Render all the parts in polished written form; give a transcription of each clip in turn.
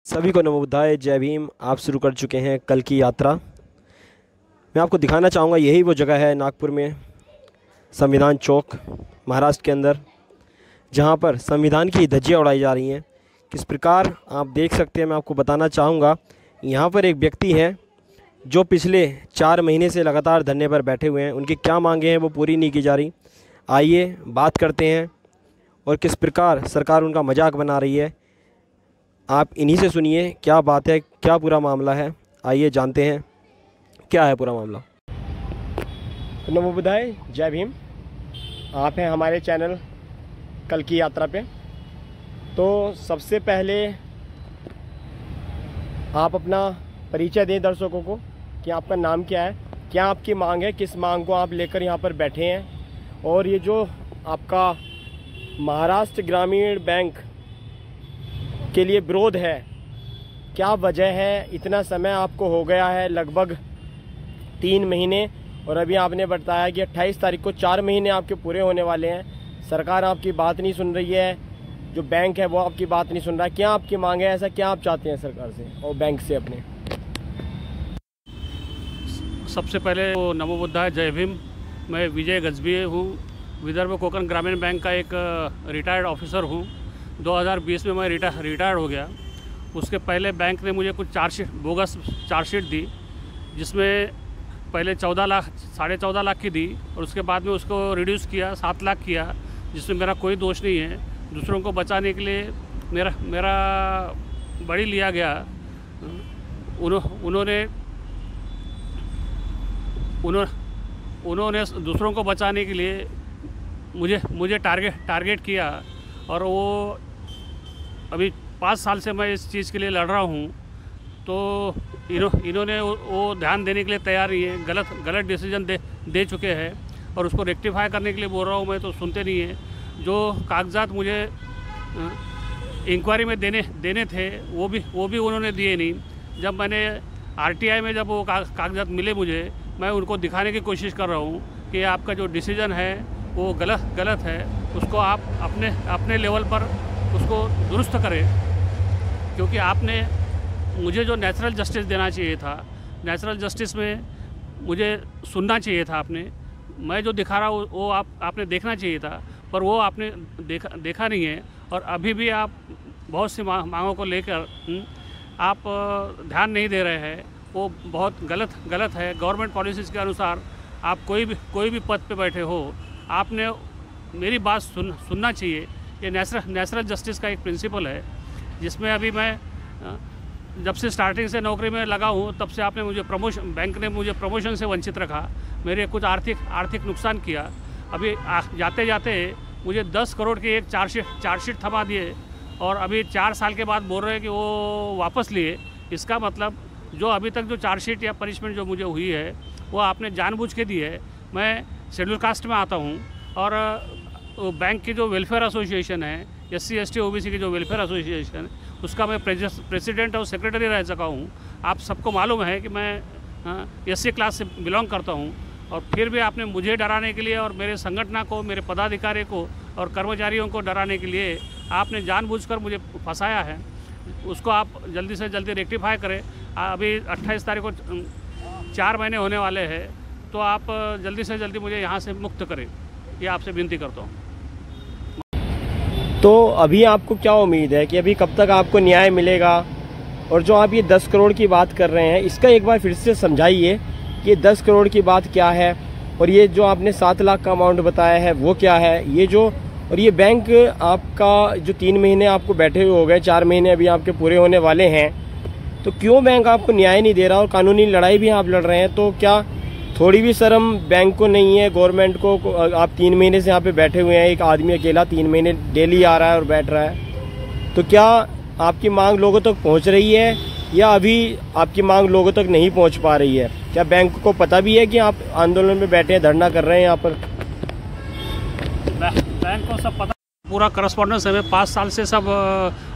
सभी को नमो बुद्धाय, जय भीम। आप शुरू कर चुके हैं कल की यात्रा। मैं आपको दिखाना चाहूँगा, यही वो जगह है नागपुर में, संविधान चौक, महाराष्ट्र के अंदर, जहाँ पर संविधान की धज्जियाँ उड़ाई जा रही हैं। किस प्रकार आप देख सकते हैं, मैं आपको बताना चाहूँगा। यहाँ पर एक व्यक्ति हैं जो पिछले 4 महीने से लगातार धरने पर बैठे हुए हैं। उनकी क्या मांगे हैं वो पूरी नहीं की जा रही। आइए बात करते हैं और किस प्रकार सरकार उनका मजाक बना रही है। आप इन्हीं से सुनिए क्या बात है, क्या पूरा मामला है। आइए जानते हैं क्या है पूरा मामला। नमो बुद्धाय, जय भीम। आप हैं हमारे चैनल कल की यात्रा पे। तो सबसे पहले आप अपना परिचय दें दर्शकों को कि आपका नाम क्या है, क्या आपकी मांग है, किस मांग को आप लेकर यहाँ पर बैठे हैं, और ये जो आपका महाराष्ट्र ग्रामीण बैंक के लिए विरोध है, क्या वजह है। इतना समय आपको हो गया है, लगभग 3 महीने, और अभी आपने बताया कि 28 तारीख को 4 महीने आपके पूरे होने वाले हैं। सरकार आपकी बात नहीं सुन रही है, जो बैंक है वो आपकी बात नहीं सुन रहा है। क्या आपकी मांग है, ऐसा क्या आप चाहते हैं सरकार से और बैंक से अपने? सबसे पहले तो नमो बुद्धाय, जय भीम। मैं विजय गजबी हूँ, विदर्भ कोकण ग्रामीण बैंक का एक रिटायर्ड ऑफिसर हूँ। 2020 में मैं रिटायर्ड हो गया। उसके पहले बैंक ने मुझे कुछ बोगस चार्जशीट दी, जिसमें पहले 14 लाख, 14.5 लाख की दी, और उसके बाद में उसको रिड्यूस किया, 7 लाख किया, जिसमें मेरा कोई दोष नहीं है। दूसरों को बचाने के लिए मेरा बड़ी लिया गया। उन्होंने दूसरों को बचाने के लिए मुझे टारगेट किया, और वो अभी 5 साल से मैं इस चीज़ के लिए लड़ रहा हूँ। तो इन्होंने वो ध्यान देने के लिए तैयार नहीं है। गलत डिसीजन दे चुके हैं, और उसको रेक्टिफाई करने के लिए बोल रहा हूँ मैं, तो सुनते नहीं हैं। जो कागजात मुझे इंक्वायरी में देने थे वो भी उन्होंने दिए नहीं। जब मैंने आरटीआई में जब वो कागजात मिले मुझे, मैं उनको दिखाने की कोशिश कर रहा हूँ कि आपका जो डिसीजन है वो गलत है, उसको आप अपने लेवल पर उसको दुरुस्त करें। क्योंकि आपने मुझे जो नेचुरल जस्टिस देना चाहिए था, नेचुरल जस्टिस में मुझे सुनना चाहिए था आपने। मैं जो दिखा रहा हूँ वो आपने देखना चाहिए था, पर वो आपने देखा नहीं है। और अभी भी आप बहुत सी मांगों को लेकर आप ध्यान नहीं दे रहे हैं। वो बहुत गलत है। गवर्नमेंट पॉलिसीज़ के अनुसार आप कोई भी पद पे बैठे हो, आपने मेरी बात सुनना चाहिए। ये नेचुरल जस्टिस का एक प्रिंसिपल है, जिसमें अभी मैं जब से स्टार्टिंग से नौकरी में लगा हूँ, तब से आपने मुझे बैंक ने मुझे प्रमोशन से वंचित रखा, मेरे कुछ आर्थिक नुकसान किया। अभी जाते जाते मुझे 10 करोड़ की एक चार्जशीट थमा दिए, और अभी 4 साल के बाद बोल रहे हैं कि वो वापस लिए। इसका मतलब जो अभी तक जो चार्जशीट या पनिशमेंट जो मुझे हुई है वो आपने जानबूझ के दी है। मैं शेड्यूल कास्ट में आता हूँ, और बैंक की जो वेलफेयर एसोसिएशन है, SC ST OBC की जो वेलफेयर एसोसिएशन, उसका मैं प्रेसिडेंट और सेक्रेटरी रह चुका हूँ। आप सबको मालूम है कि मैं SC क्लास से बिलोंग करता हूँ, और फिर भी आपने मुझे डराने के लिए और मेरे संगठन को, मेरे पदाधिकारी को और कर्मचारियों को डराने के लिए आपने जानबूझकर मुझे फंसाया है। उसको आप जल्दी से जल्दी रेक्टिफाई करें। अभी 28 तारीख को 4 महीने होने वाले हैं, तो आप जल्दी से जल्दी मुझे यहाँ से मुक्त करें, ये आपसे विनती करता हूँ। तो अभी आपको क्या उम्मीद है कि अभी कब तक आपको न्याय मिलेगा? और जो आप ये 10 करोड़ की बात कर रहे हैं, इसका एक बार फिर से समझाइए कि 10 करोड़ की बात क्या है, और ये जो आपने 7 लाख का अमाउंट बताया है वो क्या है। ये जो, और ये बैंक आपका जो 3 महीने आपको बैठे हुए हो गए, 4 महीने अभी आपके पूरे होने वाले हैं, तो क्यों बैंक आपको न्याय नहीं दे रहा? और कानूनी लड़ाई भी आप लड़ रहे हैं, तो क्या थोड़ी भी शर्म बैंक को नहीं है, गवर्नमेंट को? आप 3 महीने से यहाँ पे बैठे हुए हैं, एक आदमी अकेला 3 महीने डेली आ रहा है और बैठ रहा है। तो क्या आपकी मांग लोगों तक पहुँच रही है, या अभी आपकी मांग लोगों तक नहीं पहुँच पा रही है? क्या बैंक को पता भी है कि आप आंदोलन में बैठे हैं, धरना कर रहे हैं यहाँ पर? बैंक को सब पता, पूरा करस्पॉन्डेंस है। 5 साल से सब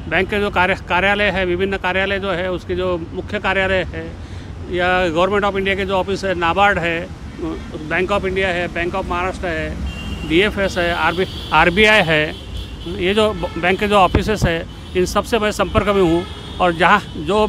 बैंक के जो कार्यालय है, विभिन्न कार्यालय जो है, उसके जो मुख्य कार्यालय है, या गवर्नमेंट ऑफ इंडिया के जो ऑफिस है, नाबार्ड है, बैंक ऑफ इंडिया है, बैंक ऑफ महाराष्ट्र है, DFS है, RBI है, ये जो बैंक के जो ऑफिसेस है, इन सब से मैं संपर्क में हूँ। और जहाँ जो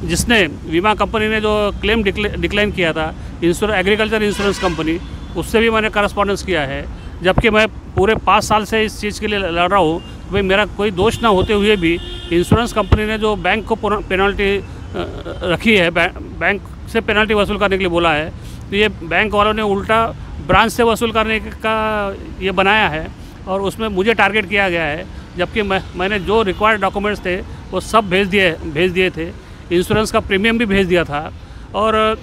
जिसने बीमा कंपनी ने जो क्लेम डिक्लाइन किया था, एग्रीकल्चर इंश्योरेंस कंपनी, उससे भी मैंने करस्पॉन्डेंस किया है। जबकि मैं पूरे 5 साल से इस चीज़ के लिए लड़ रहा हूँ, भाई मेरा कोई दोष ना होते हुए भी इंश्योरेंस कंपनी ने जो बैंक को पेनल्टी रखी है, बैंक से पेनल्टी वसूल करने के लिए बोला है, तो ये बैंक वालों ने उल्टा ब्रांच से वसूल करने का ये बनाया है और उसमें मुझे टारगेट किया गया है। जबकि मैंने जो रिक्वायर्ड डॉक्यूमेंट्स थे वो सब भेज दिए थे, इंश्योरेंस का प्रीमियम भी भेज दिया था और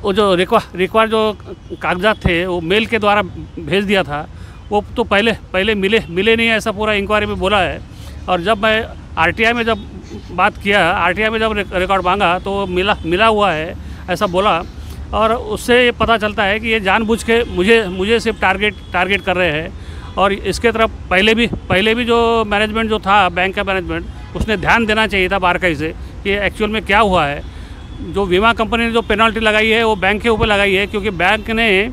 वो जो रिक्वायर्ड जो कागजात थे वो मेल के द्वारा भेज दिया था। वो तो पहले मिले नहीं, ऐसा पूरा इंक्वायरी में बोला है। और जब मैं आरटीआई में जब बात किया, आरटीआई में जब रिकॉर्ड मांगा तो मिला हुआ है ऐसा बोला। और उससे ये पता चलता है कि ये जानबूझ के मुझे सिर्फ टारगेट कर रहे हैं। और इसके तरफ पहले भी जो मैनेजमेंट जो था, बैंक का मैनेजमेंट, उसने ध्यान देना चाहिए था बारकाई से कि एक्चुअल में क्या हुआ है। जो बीमा कंपनी ने जो पेनल्टी लगाई है वो बैंक के ऊपर लगाई है, क्योंकि बैंक ने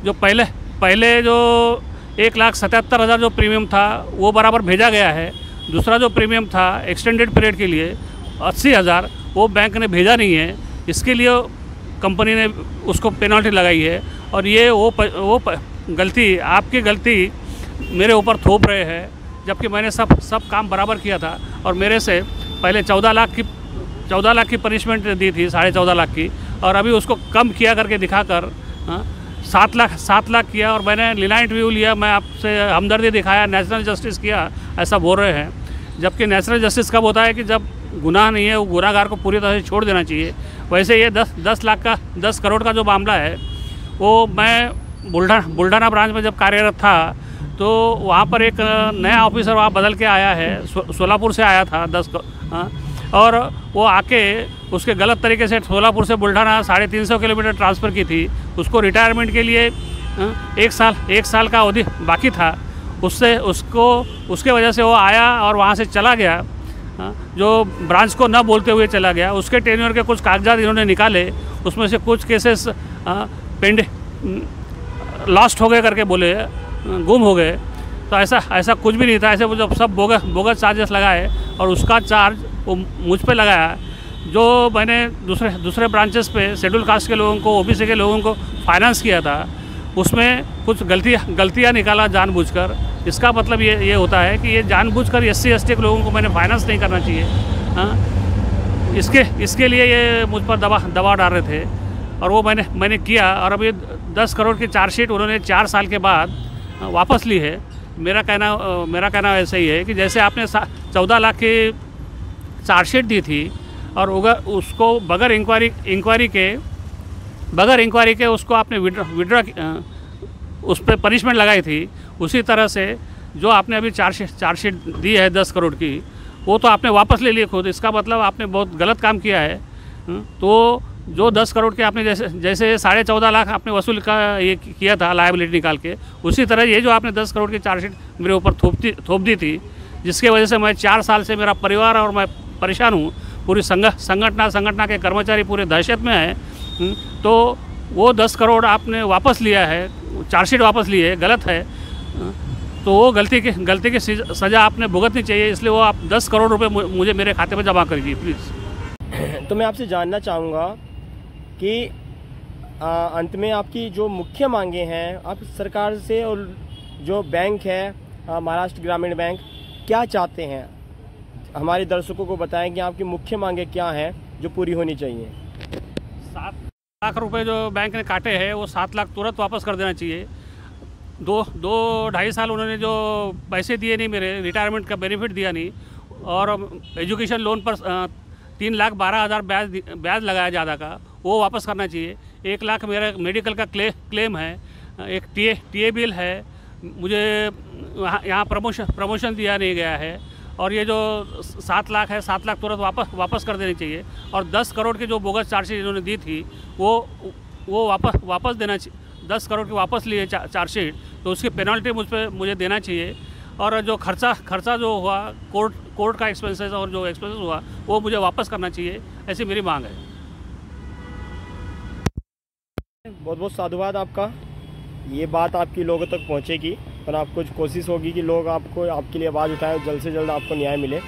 जो पहले जो 1,77,000 जो प्रीमियम था वो बराबर भेजा गया है। दूसरा जो प्रीमियम था एक्सटेंडेड पीरियड के लिए 80,000, वो बैंक ने भेजा नहीं है। इसके लिए कंपनी ने उसको पेनल्टी लगाई है। और ये वो गलती, आपकी गलती मेरे ऊपर थोप रहे हैं, जबकि मैंने सब काम बराबर किया था। और मेरे से पहले 14 लाख की पनिशमेंट दी थी, 14.5 लाख की, और अभी उसको कम किया करके दिखाकर 7 लाख किया। और मैंने लीना इंटरव्यू लिया, मैं आपसे हमदर्दी दिखाया, नेशनल जस्टिस किया, ऐसा बोल रहे हैं। जबकि नेशनल जस्टिस कब होता है कि जब गुनाह नहीं है, वो गुनाहगार को पूरी तरह से छोड़ देना चाहिए। वैसे ये 10 करोड़ का जो मामला है, वो मैं बुल्ढाना ब्रांच में जब कार्यरत था तो वहाँ पर एक नया ऑफिसर वहाँ बदल के आया है, सोलापुर से आया था और वो आके उसके गलत तरीके से सोलापुर से बुल्ढाना 350 किलोमीटर ट्रांसफ़र की थी। उसको रिटायरमेंट के लिए 1 साल का अवधि बाकी था। उसके वजह से वो आया और वहाँ से चला गया, जो ब्रांच को न बोलते हुए चला गया। उसके टेन्योर के कुछ कागजात इन्होंने निकाले, उसमें से कुछ केसेस लॉस्ट हो गए करके बोले, गुम हो गए। तो ऐसा कुछ भी नहीं था। ऐसे वो जब सब बोगस चार्जेस लगाए और उसका चार्ज वो मुझ पे लगाया, जो मैंने दूसरे ब्रांचेस पे शेड्यूल कास्ट के लोगों को, ओबीसी के लोगों को फाइनेंस किया था, उसमें कुछ गलतियाँ निकाला जानबूझकर। इसका मतलब ये होता है कि ये जानबूझकर SC ST के लोगों को मैंने फाइनेंस नहीं करना चाहिए। हाँ, इसके लिए ये मुझ पर दबाव डाल रहे थे और वो मैंने किया। और अभी 10 करोड़ की चार्जशीट उन्होंने 4 साल के बाद वापस ली है। मेरा कहना ऐसा ही है कि जैसे आपने 14 लाख की चार्जशीट दी थी और उसको बगैर इंक्वायरी के उसको आपने विड्रॉ उस पर पनिशमेंट लगाई थी, उसी तरह से जो आपने अभी चार्जशीट दी है 10 करोड़ की, वो तो आपने वापस ले लिए खुद। इसका मतलब आपने बहुत गलत काम किया है। तो जो 10 करोड़ के आपने जैसे 14.5 लाख आपने वसूल का ये किया था लायबिलिटी निकाल के, उसी तरह ये जो आपने 10 करोड़ की चार्जशीट मेरे ऊपर थोप दी थी, जिसके वजह से मैं 4 साल से, मेरा परिवार और मैं परेशान हूँ। पूरी संगठना के कर्मचारी पूरे दहशत में हैं। तो वो 10 करोड़ आपने वापस लिया है, चार्जशीट वापस ली है, गलत है। तो वो गलती की सज़ा आपने भुगतनी चाहिए। इसलिए वो आप 10 करोड़ रुपये मुझे मेरे खाते में जमा करिए प्लीज़। तो मैं आपसे जानना चाहूँगा कि अंत में आपकी जो मुख्य मांगे हैं आप सरकार से, और जो बैंक है महाराष्ट्र ग्रामीण बैंक, क्या चाहते हैं? हमारे दर्शकों को बताएं कि आपकी मुख्य मांगे क्या हैं जो पूरी होनी चाहिए। 7 लाख रुपए जो बैंक ने काटे हैं वो 7 लाख तुरंत वापस कर देना चाहिए। 2-2.5 साल उन्होंने जो पैसे दिए नहीं, मेरे रिटायरमेंट का बेनिफिट दिया नहीं, और एजुकेशन लोन पर 3,12,000 ब्याज लगाया ज़्यादा का, वो वापस करना चाहिए। 1 लाख मेरा मेडिकल का क्लेम है, एक टीए बिल है, मुझे यहाँ प्रमोशन दिया नहीं गया है। और ये जो 7 लाख है, 7 लाख तुरंत वापस कर देनी चाहिए। और 10 करोड़ की जो बोगस चार्जशीट इन्होंने दी थी वो वापस देना चाहिए। 10 करोड़ की वापस लिए चार्जशीट, तो उसकी पेनल्टी मुझे देना चाहिए। और जो खर्चा जो हुआ, कोर्ट का एक्सपेंसेस और जो एक्सपेंसेस हुआ, वो मुझे वापस करना चाहिए, ऐसी मेरी मांग है। बहुत बहुत साधुवाद आपका। ये बात आपकी लोगों तक पहुंचेगी और आपको कोशिश होगी कि लोग आपके लिए आवाज़ उठाएं, जल्द से जल्द आपको न्याय मिले।